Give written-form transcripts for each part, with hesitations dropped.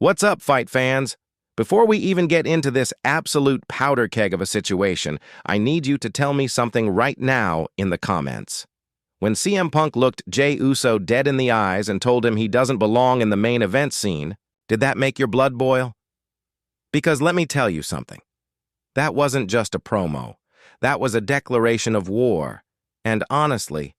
What's up, fight fans? Before we even get into this absolute powder keg of a situation, I need you to tell me something right now in the comments. When CM Punk looked Jey Uso dead in the eyes and told him he doesn't belong in the main event scene, did that make your blood boil? Because let me tell you something. That wasn't just a promo. That was a declaration of war. And honestly,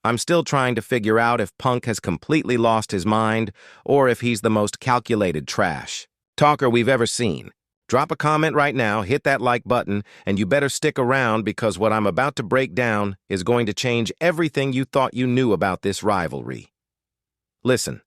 I'm still trying to figure out if Punk has completely lost his mind or if he's the most calculated trash talker we've ever seen. Drop a comment right now, hit that like button, and you better stick around because what I'm about to break down is going to change everything you thought you knew about this rivalry. Listen,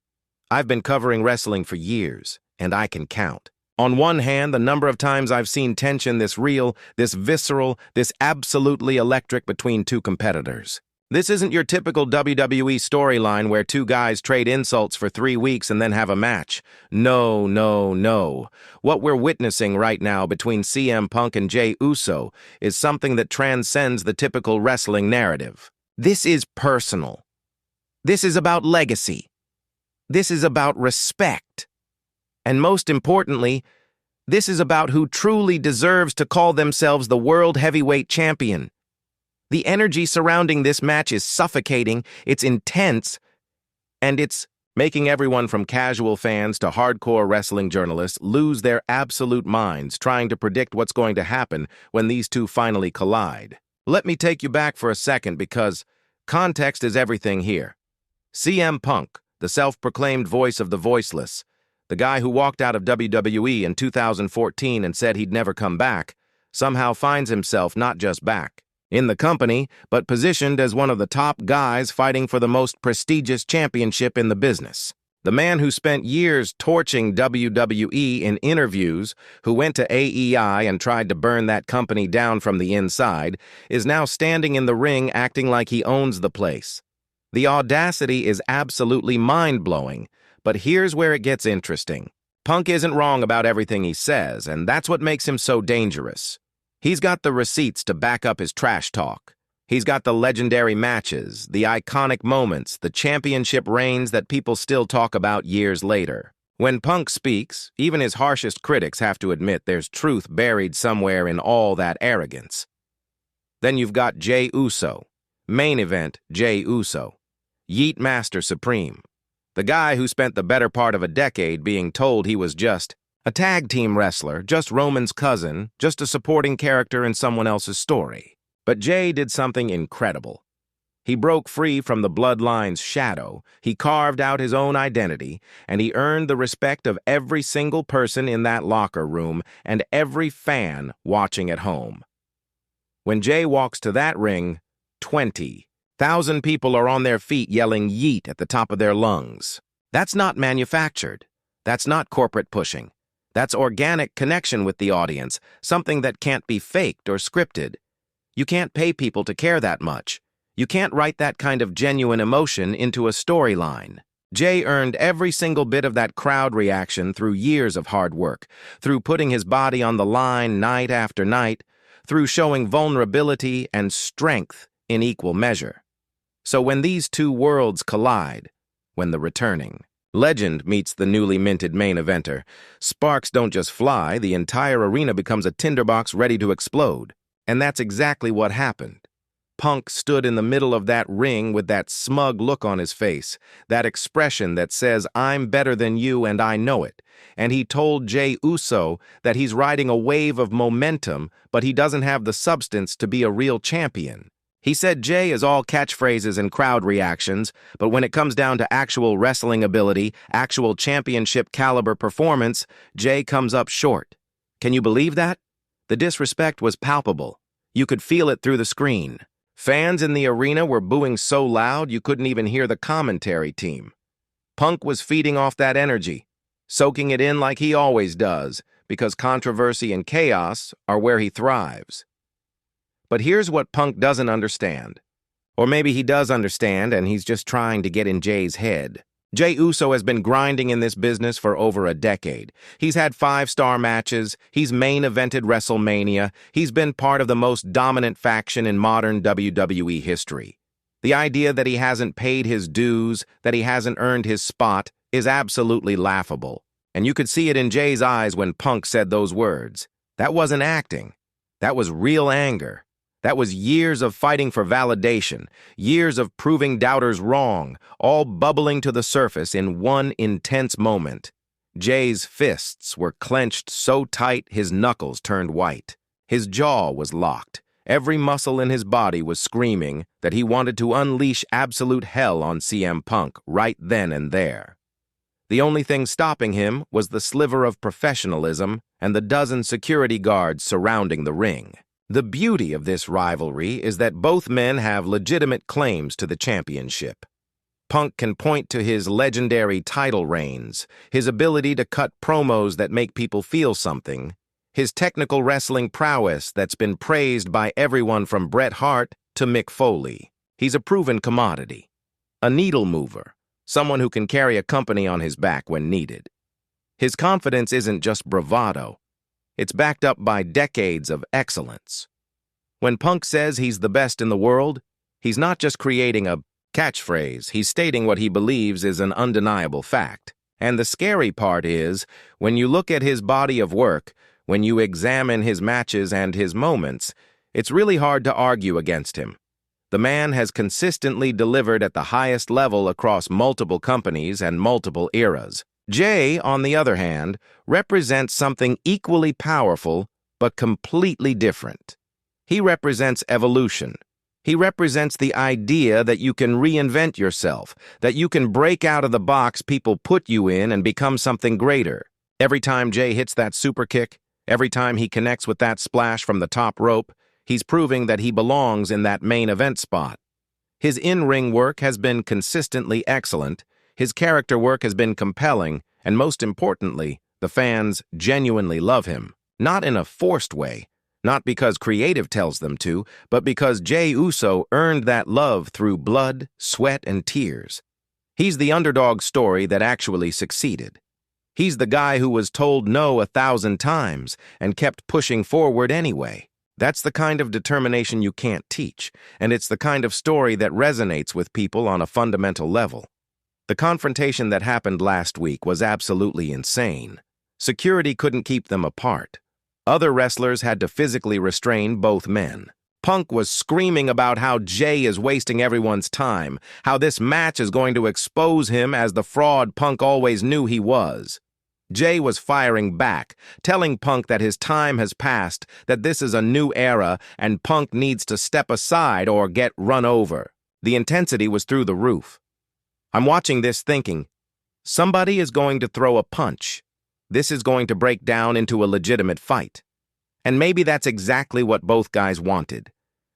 I've been covering wrestling for years, and I can count. On one hand, the number of times I've seen tension this real, this visceral, this absolutely electric between two competitors. This isn't your typical WWE storyline where two guys trade insults for 3 weeks and then have a match. No, no, no. What we're witnessing right now between CM Punk and Jey Uso is something that transcends the typical wrestling narrative. This is personal. This is about legacy. This is about respect. And most importantly, this is about who truly deserves to call themselves the World Heavyweight Champion. The energy surrounding this match is suffocating, it's intense, and it's making everyone from casual fans to hardcore wrestling journalists lose their absolute minds trying to predict what's going to happen when these two finally collide. Let me take you back for a second because context is everything here. CM Punk, the self-proclaimed voice of the voiceless, the guy who walked out of WWE in 2014 and said he'd never come back, somehow finds himself not just back in the company, but positioned as one of the top guys fighting for the most prestigious championship in the business. The man who spent years torching WWE in interviews, who went to AEI and tried to burn that company down from the inside, is now standing in the ring acting like he owns the place. The audacity is absolutely mind-blowing, but here's where it gets interesting. Punk isn't wrong about everything he says, and that's what makes him so dangerous. He's got the receipts to back up his trash talk. He's got the legendary matches, the iconic moments, the championship reigns that people still talk about years later. When Punk speaks, even his harshest critics have to admit there's truth buried somewhere in all that arrogance. Then you've got Jey Uso. Main event, Jey Uso. Yeet Master Supreme. The guy who spent the better part of a decade being told he was just a tag team wrestler, just Roman's cousin, just a supporting character in someone else's story. But Jey did something incredible. He broke free from the bloodline's shadow, he carved out his own identity, and he earned the respect of every single person in that locker room and every fan watching at home. When Jey walks to that ring, 20,000 people are on their feet yelling yeet at the top of their lungs. That's not manufactured. That's not corporate pushing. That's organic connection with the audience, something that can't be faked or scripted. You can't pay people to care that much. You can't write that kind of genuine emotion into a storyline. Jey earned every single bit of that crowd reaction through years of hard work, through putting his body on the line night after night, through showing vulnerability and strength in equal measure. So when these two worlds collide, when the returning legend meets the newly minted main eventer, sparks don't just fly, the entire arena becomes a tinderbox ready to explode. And that's exactly what happened. Punk stood in the middle of that ring with that smug look on his face, that expression that says, "I'm better than you and I know it." And he told Jey Uso that he's riding a wave of momentum, but he doesn't have the substance to be a real champion. He said Jey is all catchphrases and crowd reactions, but when it comes down to actual wrestling ability, actual championship caliber performance, Jey comes up short. Can you believe that? The disrespect was palpable. You could feel it through the screen. Fans in the arena were booing so loud you couldn't even hear the commentary team. Punk was feeding off that energy, soaking it in like he always does, because controversy and chaos are where he thrives. But here's what Punk doesn't understand. Or maybe he does understand and he's just trying to get in Jey's head. Jey Uso has been grinding in this business for over a decade. He's had 5-star matches, he's main-evented WrestleMania, he's been part of the most dominant faction in modern WWE history. The idea that he hasn't paid his dues, that he hasn't earned his spot, is absolutely laughable. And you could see it in Jay's eyes when Punk said those words. That wasn't acting. That was real anger. That was years of fighting for validation, years of proving doubters wrong, all bubbling to the surface in one intense moment. Jay's fists were clenched so tight his knuckles turned white. His jaw was locked. Every muscle in his body was screaming that he wanted to unleash absolute hell on CM Punk right then and there. The only thing stopping him was the sliver of professionalism and the dozen security guards surrounding the ring. The beauty of this rivalry is that both men have legitimate claims to the championship. Punk can point to his legendary title reigns, his ability to cut promos that make people feel something, his technical wrestling prowess that's been praised by everyone from Bret Hart to Mick Foley. He's a proven commodity, a needle mover, someone who can carry a company on his back when needed. His confidence isn't just bravado. It's backed up by decades of excellence. When Punk says he's the best in the world, he's not just creating a catchphrase, he's stating what he believes is an undeniable fact. And the scary part is, when you look at his body of work, when you examine his matches and his moments, it's really hard to argue against him. The man has consistently delivered at the highest level across multiple companies and multiple eras. Jay, on the other hand, represents something equally powerful but completely different. He represents evolution. He represents the idea that you can reinvent yourself, that you can break out of the box people put you in and become something greater. Every time Jay hits that super kick, every time he connects with that splash from the top rope, he's proving that he belongs in that main event spot. His in-ring work has been consistently excellent, his character work has been compelling, and most importantly, the fans genuinely love him. Not in a forced way, not because creative tells them to, but because Jey Uso earned that love through blood, sweat, and tears. He's the underdog story that actually succeeded. He's the guy who was told no 1,000 times and kept pushing forward anyway. That's the kind of determination you can't teach, and it's the kind of story that resonates with people on a fundamental level. The confrontation that happened last week was absolutely insane. Security couldn't keep them apart. Other wrestlers had to physically restrain both men. Punk was screaming about how Jay is wasting everyone's time, how this match is going to expose him as the fraud Punk always knew he was. Jay was firing back, telling Punk that his time has passed, that this is a new era, and Punk needs to step aside or get run over. The intensity was through the roof. I'm watching this thinking, somebody is going to throw a punch. This is going to break down into a legitimate fight. And maybe that's exactly what both guys wanted.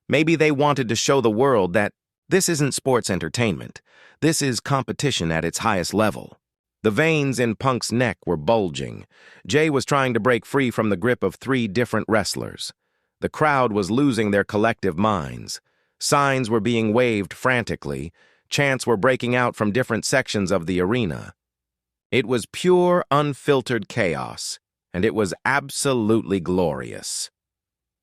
Maybe they wanted to show the world that this isn't sports entertainment. This is competition at its highest level. The veins in Punk's neck were bulging. Jay was trying to break free from the grip of 3 different wrestlers. The crowd was losing their collective minds. Signs were being waved frantically. Chants were breaking out from different sections of the arena. It was pure, unfiltered chaos, and it was absolutely glorious.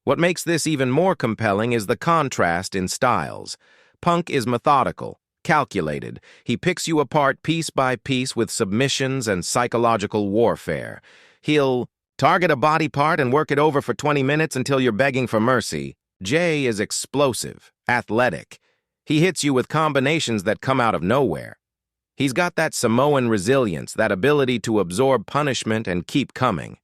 What makes this even more compelling is the contrast in styles. Punk is methodical, calculated. He picks you apart piece by piece with submissions and psychological warfare. He'll target a body part and work it over for 20 minutes until you're begging for mercy. Jay is explosive, athletic. He hits you with combinations that come out of nowhere. He's got that Samoan resilience, that ability to absorb punishment and keep coming.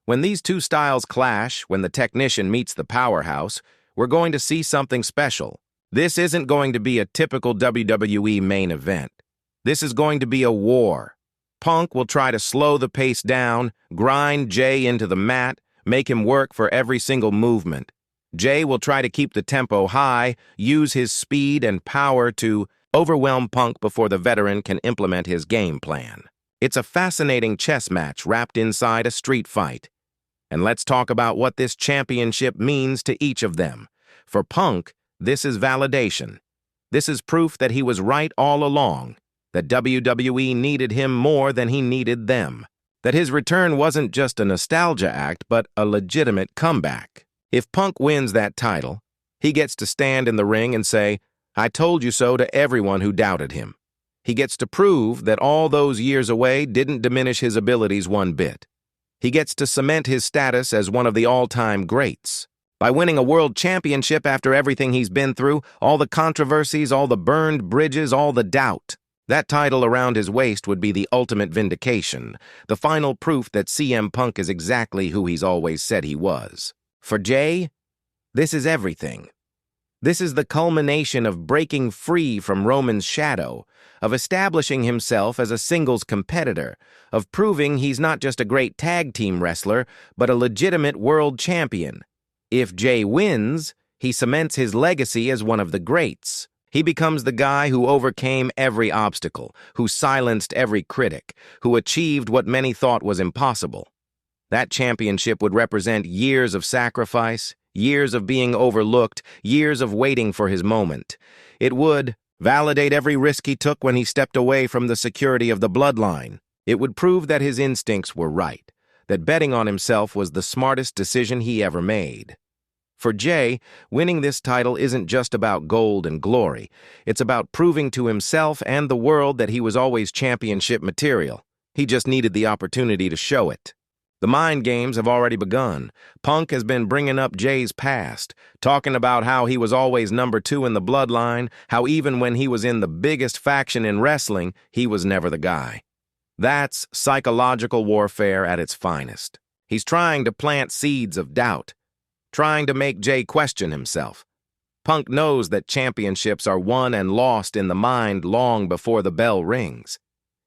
When these two styles clash, when the technician meets the powerhouse, we're going to see something special. This isn't going to be a typical WWE main event. This is going to be a war. Punk will try to slow the pace down, grind Jay into the mat, make him work for every single movement. Jay will try to keep the tempo high, use his speed and power to overwhelm Punk before the veteran can implement his game plan. It's a fascinating chess match wrapped inside a street fight. And let's talk about what this championship means to each of them. For Punk, this is validation. This is proof that he was right all along, that WWE needed him more than he needed them, that his return wasn't just a nostalgia act, but a legitimate comeback. If Punk wins that title, he gets to stand in the ring and say, "I told you so" to everyone who doubted him. He gets to prove that all those years away didn't diminish his abilities one bit. He gets to cement his status as one of the all-time greats. By winning a world championship after everything he's been through, all the controversies, all the burned bridges, all the doubt. That title around his waist would be the ultimate vindication, the final proof that CM Punk is exactly who he's always said he was. For Jay, this is everything. This is the culmination of breaking free from Roman's shadow, of establishing himself as a singles competitor, of proving he's not just a great tag team wrestler, but a legitimate world champion. If Jay wins, he cements his legacy as one of the greats. He becomes the guy who overcame every obstacle, who silenced every critic, who achieved what many thought was impossible. That championship would represent years of sacrifice, years of being overlooked, years of waiting for his moment. It would validate every risk he took when he stepped away from the security of the bloodline. It would prove that his instincts were right, that betting on himself was the smartest decision he ever made. For Jay, winning this title isn't just about gold and glory. It's about proving to himself and the world that he was always championship material. He just needed the opportunity to show it. The mind games have already begun. Punk has been bringing up Jay's past, talking about how he was always number 2 in the bloodline, how even when he was in the biggest faction in wrestling, he was never the guy. That's psychological warfare at its finest. He's trying to plant seeds of doubt, trying to make Jay question himself. Punk knows that championships are won and lost in the mind long before the bell rings.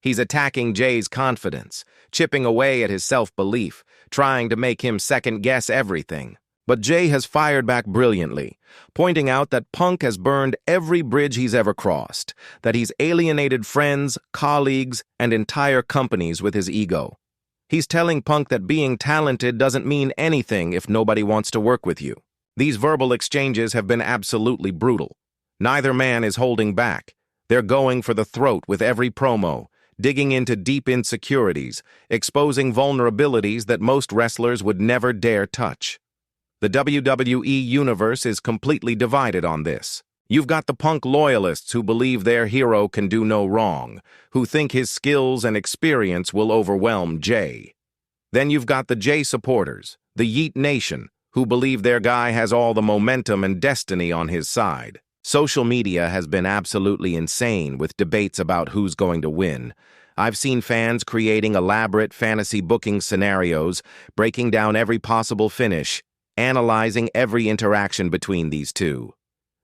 He's attacking Jay's confidence, chipping away at his self-belief, trying to make him second-guess everything. But Jay has fired back brilliantly, pointing out that Punk has burned every bridge he's ever crossed, that he's alienated friends, colleagues, and entire companies with his ego. He's telling Punk that being talented doesn't mean anything if nobody wants to work with you. These verbal exchanges have been absolutely brutal. Neither man is holding back. They're going for the throat with every promo, digging into deep insecurities, exposing vulnerabilities that most wrestlers would never dare touch. The WWE universe is completely divided on this. You've got the Punk loyalists who believe their hero can do no wrong, who think his skills and experience will overwhelm Jay. Then you've got the Jay supporters, the Yeet Nation, who believe their guy has all the momentum and destiny on his side. Social media has been absolutely insane with debates about who's going to win. I've seen fans creating elaborate fantasy booking scenarios, breaking down every possible finish, analyzing every interaction between these two.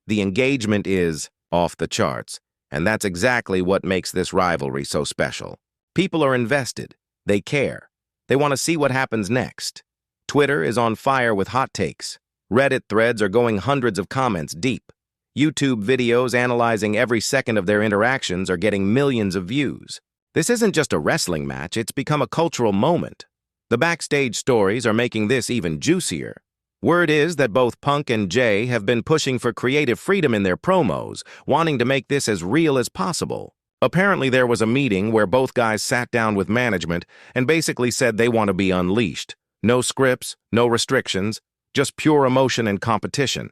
The engagement is off the charts, and that's exactly what makes this rivalry so special. People are invested. They care. They want to see what happens next. Twitter is on fire with hot takes. Reddit threads are going hundreds of comments deep. YouTube videos analyzing every second of their interactions are getting millions of views. This isn't just a wrestling match, it's become a cultural moment. The backstage stories are making this even juicier. Word is that both Punk and Jay have been pushing for creative freedom in their promos, wanting to make this as real as possible. Apparently there was a meeting where both guys sat down with management and basically said they want to be unleashed. No scripts, no restrictions, just pure emotion and competition.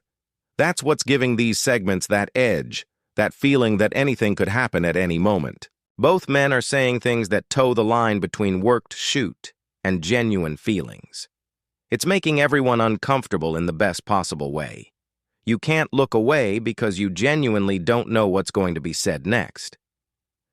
That's what's giving these segments that edge, that feeling that anything could happen at any moment. Both men are saying things that toe the line between worked shoot and genuine feelings. It's making everyone uncomfortable in the best possible way. You can't look away because you genuinely don't know what's going to be said next.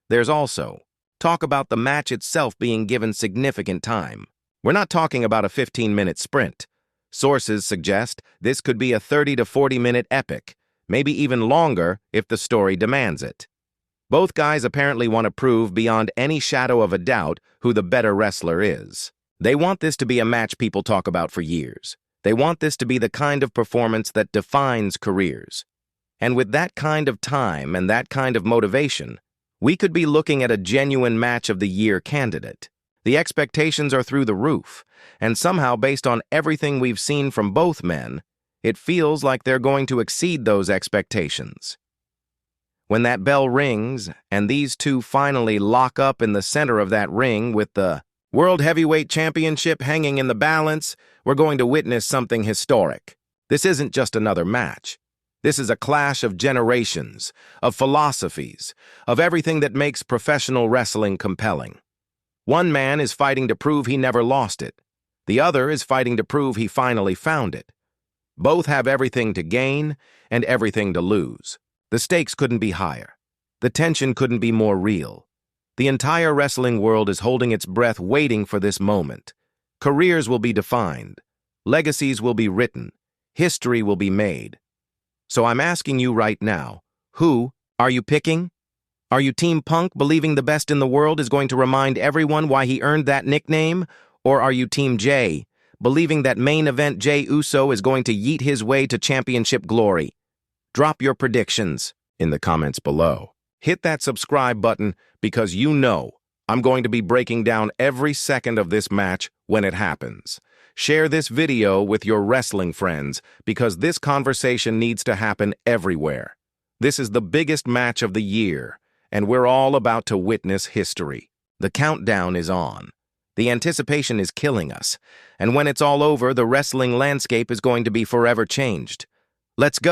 There's also talk about the match itself being given significant time. We're not talking about a 15-minute sprint. Sources suggest this could be a 30 to 40-minute epic, maybe even longer if the story demands it. Both guys apparently want to prove beyond any shadow of a doubt who the better wrestler is. They want this to be a match people talk about for years. They want this to be the kind of performance that defines careers. And with that kind of time and that kind of motivation, we could be looking at a genuine match of the year candidate. The expectations are through the roof, and somehow based on everything we've seen from both men, it feels like they're going to exceed those expectations. When that bell rings, and these two finally lock up in the center of that ring with the World Heavyweight Championship hanging in the balance, we're going to witness something historic. This isn't just another match. This is a clash of generations, of philosophies, of everything that makes professional wrestling compelling. One man is fighting to prove he never lost it. The other is fighting to prove he finally found it. Both have everything to gain and everything to lose. The stakes couldn't be higher. The tension couldn't be more real. The entire wrestling world is holding its breath waiting for this moment. Careers will be defined. Legacies will be written. History will be made. So I'm asking you right now, who are you picking? Are you Team Punk, believing the best in the world is going to remind everyone why he earned that nickname? Or are you Team Jay, believing that main event Jey Uso is going to yeet his way to championship glory? Drop your predictions in the comments below. Hit that subscribe button because you know I'm going to be breaking down every second of this match when it happens. Share this video with your wrestling friends because this conversation needs to happen everywhere. This is the biggest match of the year, and we're all about to witness history. The countdown is on. The anticipation is killing us, and when it's all over, the wrestling landscape is going to be forever changed. Let's go.